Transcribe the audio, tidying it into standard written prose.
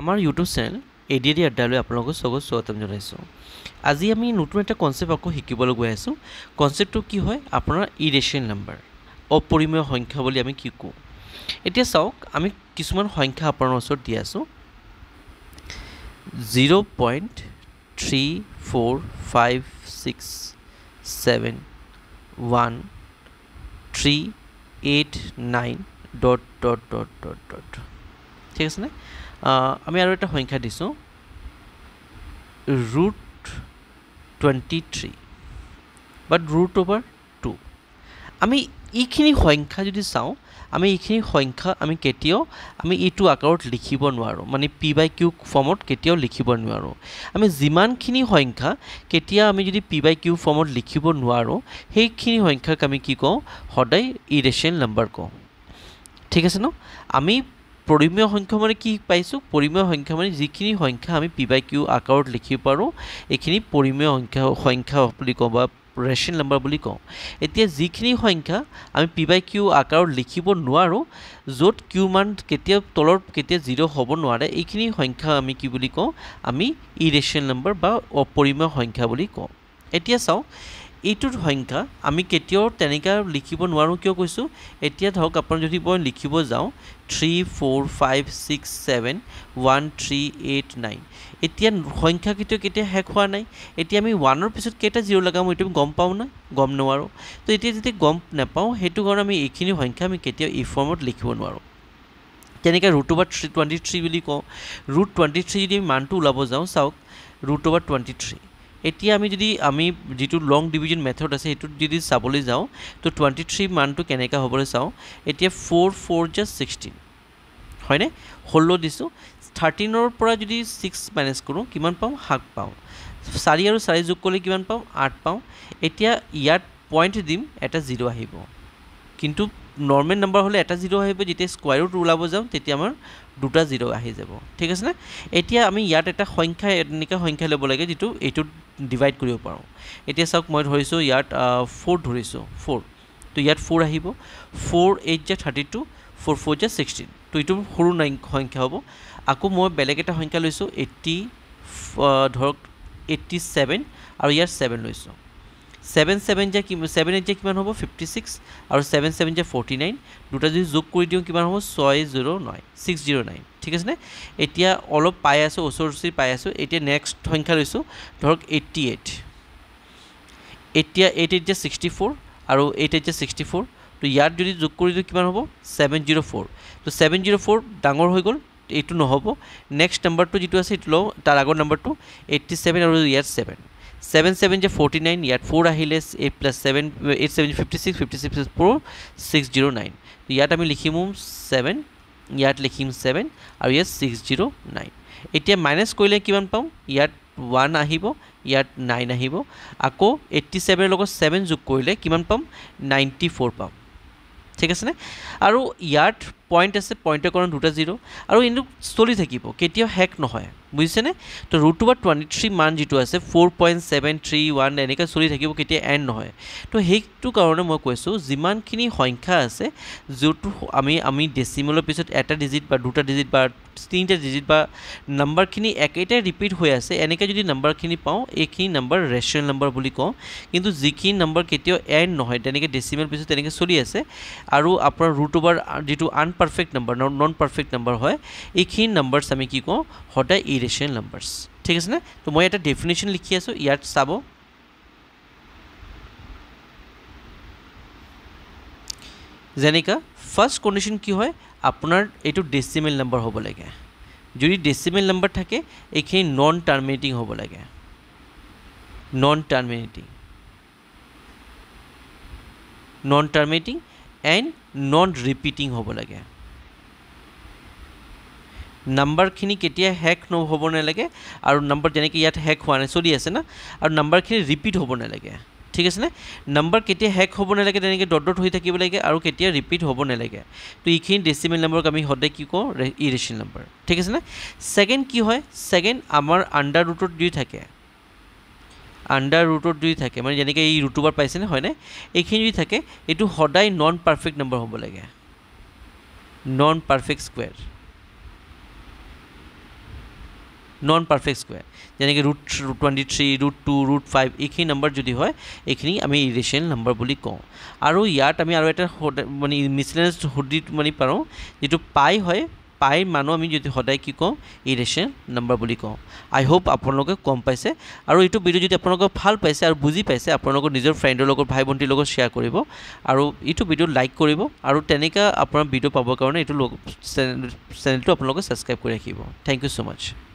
আমাৰ YouTube channel এডিএডি আড্ডালৈ আপোনালোকক স্বাগতম জনাইছোঁ। আজি আমি নতুন এটা কনচেপ্ট আকৌ শিকিবলৈ গৈ আছোঁ। কনচেপ্টটো কি হয়, আপোনাৰ ইৰেচনেল নাম্বাৰ, অপৰিমেয় সংখ্যা বুলি আমি কি কওঁ। এতিয়া চাওক, আমি কিছুমান সংখ্যা আপোনাৰ ওচৰত দি আছোঁ। 0.345671389 ঠিক আছে নে? আমি আৰু এটা সংখ্যা দিছোঁ √23 বাট √2। আমি এইখিনি সংখ্যা যদি চাওঁ, আমি এইখিনি সংখ্যা আমি কেতিয়াও আমি এইটো আকাৰত লিখিব নোৱাৰোঁ, মানে p/q ফৰ্মত কেতিয়াও লিখিব নোৱাৰোঁ। আমি যিমানখিনি সংখ্যা কেতিয়া আমি যদি p/q ফৰ্মত লিখিব নোৱাৰোঁ, সেইখিনি সংখ্যাক আমি কি কওঁ, সদায় ইৰেচনেল নাম্বাৰ কওঁ। ঠিক আছে ন? আমি পৰিমেয় সংখ্যা মানে কি পাইছোঁ? পৰিমেয় সংখ্যা মানে যিখিনি সংখ্যা আমি p/q আকাৰত লিখিব পাৰোঁ, এইখিনি পৰিমেয় সংখ্যা বুলি কওঁ বা ৰেচনেল নাম্বাৰ বুলি কওঁ। এতিয়া যিখিনি সংখ্যা আমি p/q আকাৰত লিখিব নোৱাৰোঁ, য'ত q মান কেতিয়াও তলৰ কেতিয়া 0 হ'ব নোৱাৰে, এইখিনি সংখ্যা আমি কি বুলি কওঁ? আমি ইৰেচনেল নাম্বাৰ বা অপৰিমেয় সংখ্যা বুলি কওঁ। এতিয়া চাওঁ, এইটোৰ সংখ্যা আমি কেতিয়াও তেনেকৈ লিখিব নোৱাৰোঁ। কিয় কৈছোঁ? এতিয়া ধৰক আপুনি যদি মই লিখিব যাওঁ 345671389, এতিয়া সংখ্যা কেতিয়া শেষ হোৱা নাই। এতিয়া আমি 1ৰ পিছত কেইটা 0 লগাম এইটো গম পাওঁ না? গম নোৱাৰোঁ। তো এতিয়া যদি গম নাপাওঁ, সেইটো কাৰণে আমি এইখিনি সংখ্যা আমি কেতিয়াও এই ফৰ্মত লিখিব নোৱাৰোঁ। তেনেকৈ √23 বুলি কওঁ। √23 যদি মানটো ওলাব যাওঁ, চাওক √23। এতিয়া আমি যিটো লং ডিভিজন মেথড আছে সেইটোত যদি চাবলৈ যাওঁ, তো 23 মানটো কেনেকৈ হ'বলৈ চাওঁ। এতিয়া 4 4 + 16 হয়নে? 16 দিছোঁ। 13ৰ পৰা যদি 6 মাইনাছ কৰোঁ, কিমান পাওঁ? 7 পাওঁ। 4 আৰু 4 যোগ কৰিলে কিমান পাওঁ? 8 পাওঁ। এতিয়া ইয়াত পইণ্ট দিম, এটা 0 আহিব। কিন্তু নৰ্মেল নাম্বাৰ হ'লে এটা 0 আহিব, যেতিয়া স্কোৱাৰ ৰুট ওলাব যাওঁ তেতিয়া আমাৰ দুটা 0 আহি যাব। ঠিক আছেনে? এতিয়া আমি ইয়াত এটা সংখ্যা, এনেকুৱা সংখ্যা ল'ব লাগে যিটো এইটোত ডিভাইড কৰিব পাৰোঁ। এতিয়া চাওক, মই ধৰিছোঁ ইয়াত 4 ধৰিছোঁ, 4। তো ইয়াত 4 আহিব। 4 8 + 32, 4 4 = 16। তো এইটো সৰু সংখ্যা হ'ব। আকৌ মই বেলেগ এটা সংখ্যা লৈছোঁ, ধৰক 87 আৰু ইয়াত 7 লৈছোঁ। 7 8 কিমান হ'ব? 56 আৰু 7 7 = 49। দুটা যদি যোগ কৰি দিওঁ কিমান হ'ব? 609। ঠিক আছেনে? এতিয়া অলপ পাই আছোঁ, ওচৰ পাই আছোঁ। এতিয়া নেক্সট সংখ্যা লৈছোঁ, ধৰক 88। এতিয়া 8 8 = 64 আৰু 8 8 = 64। তো ইয়াত যদি যোগ কৰি দিওঁ কিমান হ'ব? 704। তো 704 ডাঙৰ হৈ গ'ল, এইটো নহ'ব। নেক্সট নাম্বাৰটো যিটো আছে সেইটো লওঁ, তাৰ আগৰ নাম্বাৰটো 87 আৰু ইয়াত 7। 7 7 = 49, ইয়াত 4 আহিলে, 8 + 7 8 7 = 56, 56 + 4 609। ইয়াত আমি লিখিম 7, ইয়াত লিখিম 7 আৰু ইয়াত 609। এতিয়া মাইনাছ কৰিলে কিমান পাম? ইয়াত 1 আহিব, ইয়াত 9 আহিব। আকৌ 87ৰ লগত 7 যোগ কৰিলে কিমান পাম? 94 পাম। ঠিক আছেনে? আৰু ইয়াত পইণ্ট আছে, পইণ্টৰ কাৰণে দুটা 0, আৰু এইটো চলি থাকিব, কেতিয়াও শেষ নহয়। বুজিছেনে? তো √23 মান যিটো আছে 4.731 এনেকৈ চলি থাকিব, কেতিয়া এণ্ড নহয়। তো সেইটো কাৰণে মই কৈছোঁ, যিমানখিনি সংখ্যা আছে যোনটো আমি ডেচিমেলৰ পিছত এটা ডিজিট বা দুটা ডিজিট বা তিনিটা ডিজিট বা নাম্বাৰখিনি একেটাই ৰিপিট হৈ আছে, এনেকৈ যদি নাম্বাৰখিনি পাওঁ, এইখিনি নাম্বাৰ ৰেচনেল নাম্বাৰ বুলি কওঁ। কিন্তু যিখিনি নাম্বাৰ কেতিয়াও এণ্ড নহয়, তেনেকৈ ডেচিমেল পিছত তেনেকৈ চলি আছে, আৰু আপোনাৰ √, যিটো আনপাৰফেক্ট নাম্বাৰ, নন পাৰফেক্ট নাম্বাৰ হয়, এইখিনি নাম্বাৰছ আমি কি কওঁ? সদায় ইৰেচনেল নাম্বাৰছ। ঠিক আছেনে? তো মই এটা ডেফিনেশ্যন লিখি আছোঁ, ইয়াত চাব। যেনেকৈ ফাৰ্ষ্ট কণ্ডিশ্যন কি হয়, আপোনাৰ এইটো ডেচিমেল নাম্বাৰ হ'ব লাগে। যদি ডেচিমেল নাম্বাৰ থাকে, এইখিনি নন টাৰ্মিনেটিং হ'ব লাগে। Non terminating and non repeating হ'ব লাগে। নাম্বাৰখিনি কেতিয়া শেষ হ'ব নালাগে, আৰু নাম্বাৰ যেনেকৈ ইয়াত শেষ হোৱা নাই, চলি আছে না, আৰু নাম্বাৰখিনি ৰিপিট হ'ব নালাগে। ঠিক আছেনে? নাম্বাৰ কেতিয়া শেষ হ'ব নালাগে, তেনেকৈ ডট ডট হৈ থাকিব লাগে, আৰু কেতিয়া ৰিপিট হ'ব নালাগে। তো এইখিনি ডেচিমেল নাম্বাৰক আমি সদায় কি কওঁ? ইৰেচনেল নাম্বাৰ। ঠিক আছেনে? ছেকেণ্ড কি হয়? ছেকেণ্ড আমাৰ আণ্ডাৰ ৰুটত যদি থাকে, মানে যেনেকৈ এই √বাৰ পাইছেনে? হয়নে? এইখিনি যদি থাকে, এইটো সদায় নন পাৰফেক্ট নাম্বাৰ হ'ব লাগে। Non perfect square. Non perfect square যেনেকৈ √23 √2 √5 এইখিনি নম্বৰ যদি হয় এইখিনি আমি ইৰেশ্যনেল নম্বৰ বুলি কওঁ আৰু ইয়াত আমি আৰু এটা মানে মিছলেনিয়াছ মানে পাৰোঁ যিটো পাই হয় পাইৰ মানো আমি যদি সদায় কি কওঁ ইৰেশ্যনেল নম্বৰ বুলি কওঁ আই হোপ আপোনালোকে গম পাইছে আৰু এইটো ভিডিঅ' যদি আপোনালোকে ভাল পাইছে আৰু বুজি পাইছে আপোনালোকৰ নিজৰ ফ্ৰেণ্ডৰ লগত ভাই ভণ্টিৰ লগত শ্বেয়াৰ কৰিব আৰু এইটো ভিডিঅ' লাইক কৰিব আৰু তেনেকুৱা আপোনাৰ ভিডিঅ' পাবৰ কাৰণে এইটো চেনেলটো আপোনালোকে ছাবস্ক্ৰাইব কৰি ৰাখিব থেংক ইউ ছ' মাছ